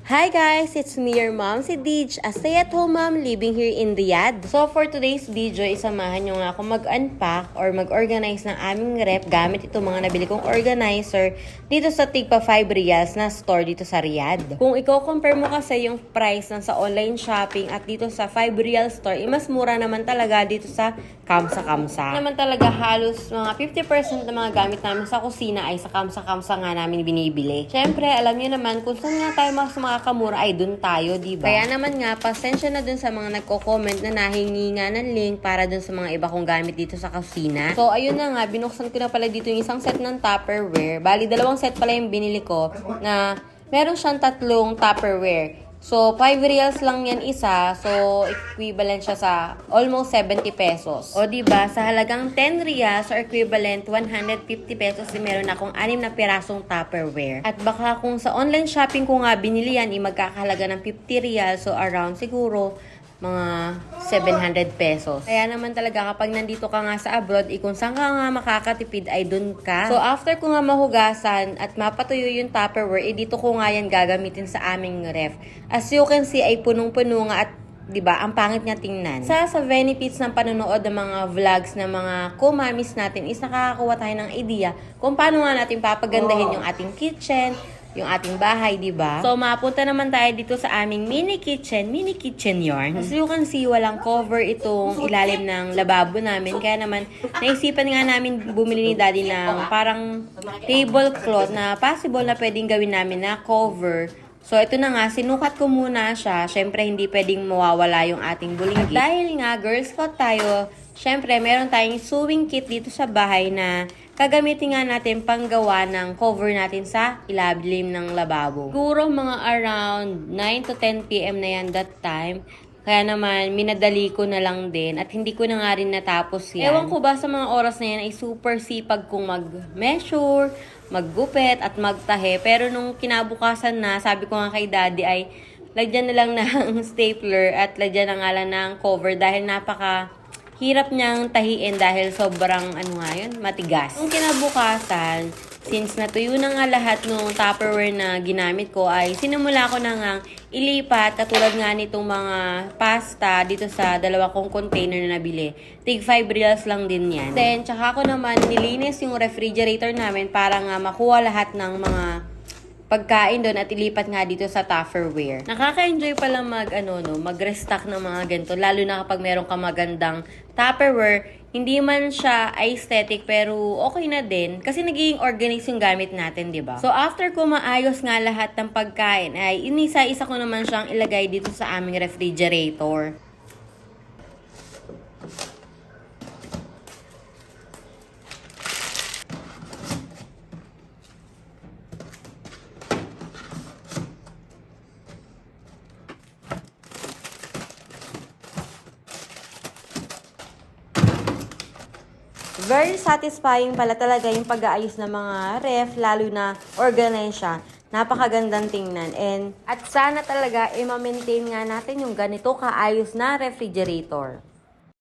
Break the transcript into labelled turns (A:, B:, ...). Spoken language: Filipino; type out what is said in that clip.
A: Hi guys, it's me your mom, si Dij, a stay-at-home mom living here in Riyadh. So for today's video, isamahan nyo nga ako mag-unpack or mag-organize ng aming ref gamit itong mga nabili kong organizer dito sa Tigpa 5 Riyals na store dito sa Riyadh. Kung i-compare mo kasi yung price ng sa online shopping at dito sa 5 Riyal store, mas mura naman talaga dito sa Kamsa-Kamsa. Naman talaga halos mga 50% ng mga gamit namin sa kusina ay sa Kamsa-Kamsa nga namin binibili. Syempre, alam niyo naman kung saan nga tayo mas makakamura ay dun tayo, diba? Kaya naman nga, pasensya na dun sa mga nagko-comment na nahingi nga ng link para dun sa mga iba kong gamit dito sa kusina. So, ayun na nga, binuksan ko na pala dito yung isang set ng Tupperware. Bali, dalawang set pala yung binili ko na meron siyang tatlong Tupperware. So, 5 Riyals lang yan isa. So, equivalent siya sa almost 70 pesos. O, diba? Sa halagang 10 Riyals or equivalent 150 pesos, meron akong 6 na pirasong Tupperware. At baka kung sa online shopping ko nga binili yan, magkakahalaga ng 50 Riyals. So, around siguro mga 700 pesos. Kaya naman talaga kapag nandito ka nga sa abroad, kung saan ka nga makakatipid ay dun ka. So after ko nga mahugasan at mapatuyo yung Tupperware, dito ko nga yan gagamitin sa aming ref. As you can see ay punong-puno nga at 'di ba? Ang pangit niya tingnan. Sa benefits ng panonood ng mga vlogs ng mga kumamis natin is nakakakuha tayo ng idea kung paano nga natin papagandahin yung ating kitchen, yung ating bahay, di ba? So, mapunta naman tayo dito sa aming mini kitchen yarn. As you can see, walang cover itong ilalim ng lababo namin. Kaya naman, naisipan nga namin bumili ni Daddy ng parang tablecloth na possible na pwedeng gawin namin na cover. So, ito na nga, sinukat ko muna siya. Syempre, hindi pwedeng mawawala yung ating bulinggit. Dahil nga, Girl Scout tayo, syempre, meron tayong sewing kit dito sa bahay na gagamitin nga natin panggawa ng cover natin sa ilalim ng lababo. Siguro mga around 9 to 10 p.m. na yan that time. Kaya naman, minadali ko na lang din at hindi ko na nga rin natapos yan. Ewan ko ba sa mga oras na yan ay super sipag kong mag-measure, maggupit at magtahe. Pero nung kinabukasan na, sabi ko nga kay Daddy ay lagyan na lang ng stapler at lagyan na nga lang ng cover dahil hirap niyang tahiin dahil sobrang matigas. Nung kinabukasan, since natuyo na nga lahat ng Tupperware na ginamit ko ay sinimula ko na nga ilipat katulad nga nitong mga pasta dito sa dalawa kong container na nabili. Tig 5 Riyals lang din yan. Then, tsaka ko naman nilinis yung refrigerator namin para nga makuha lahat ng mga pagkain doon at ilipat nga dito sa Tupperware. Nakaka-enjoy pala mag-restock ng mga ganito. Lalo na kapag meron ka magandang Tupperware, hindi man siya aesthetic pero okay na din kasi nagiging organized yung gamit natin, di ba? So after ko maayos nga lahat ng pagkain ay inisa-isa ko naman siyang ilagay dito sa aming refrigerator. Very satisfying pala talaga yung pag-aayos ng mga ref, lalo na organize siya. Napakagandang tingnan. At sana talaga ma-maintain nga natin yung ganito kaayos na refrigerator.